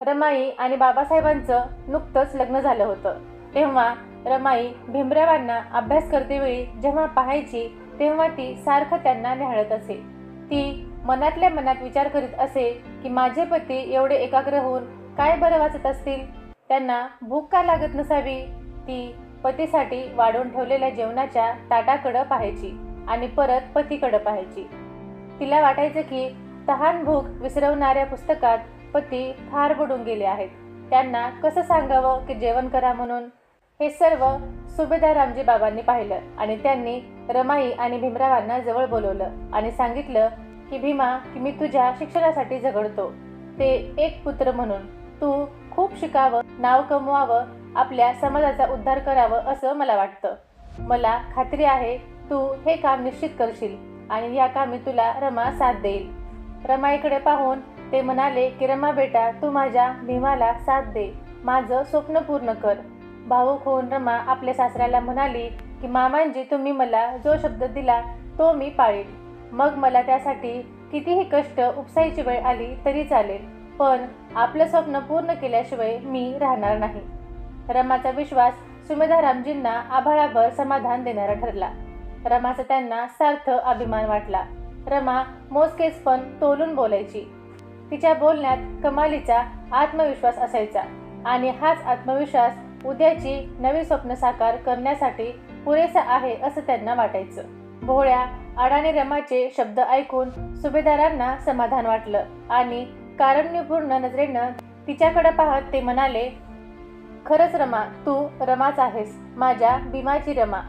रमाई आणि बाबासाहेबांचं नुकतंच लग्न झालं होतं। तेव्हा रमाई भीमरावांना अभ्यास करतेवेळी जेव्हा पाहायची तेव्हा ती सारखं त्यांना निहाळत असे। ती मनातल्या मनात विचार करीत असे की माझे पती एवढे एकाग्र होऊन काय बरं वाचत असतील, त्यांना भूक का लागत नसावी। ती पतीसाठी वाढून ठेवलेल्या जेवणाच्या ताटाकडं पाहायची आणि परत पतीकडं पाहायची। तिला वाटायचं की तहान भूक विसरवणाऱ्या पुस्तकात पती फार बुडून गेले आहेत, त्यांना कसं सांगावं की जेवण करा म्हणून। हे सर्व सुभेदार रामजी बाबांनी पाहिलं आणि त्यांनी रमाई आणि भीमरावांना जवळ बोलवलं आणि सांगितलं की भीमा, की मी तुझ्या शिक्षणासाठी झगडतो, ते एक पुत्र म्हणून तू खूप शिकावं, नाव कमवावं, आपल्या समाजाचा उद्धार करावं असं मला वाटतं। मला खात्री आहे तू हे काम निश्चित करशील आणि या कामी तुला रमा साथ देईल। रमाईकडे पाहून ते म्हणाले की रमा बेटा, तू माझ्या भीमाला साथ दे, माझं स्वप्न पूर्ण कर। भावूक होऊन रमा आपल्या सासऱ्याला म्हणाली की मामांजी, तुम्ही मला जो शब्द दिला तो मी पाळीन, मग मला त्यासाठी कितीही कष्ट उपसायची वेळ आली तरी चालेल, पण आपलं स्वप्न पूर्ण केल्याशिवाय मी राहणार नाही। रमाचा विश्वास सुभेदार रामजींना आभाळाभर समाधान देणारा ठरला। रमाचा त्यांना सार्थ अभिमान वाटला। रमा मोजकेच पण तोलून बोलायची, तिच्या बोलण्यात कमालीचा आत्मविश्वास असायचा आणि हाच आत्मविश्वास उद्याची नवी स्वप्न साकार करण्यासाठी पुरेसा आहे असं त्यांना वाटायचं। भोळ्या अडाणी रमाचे शब्द ऐकून सुभेदारांना समाधान वाटलं आणि कारुण्यपूर्ण नजरेनं तिच्याकडे पाहत ते म्हणाले, खरंच रमा, तू रमाच आहेस, माझ्या भीमाची रमा।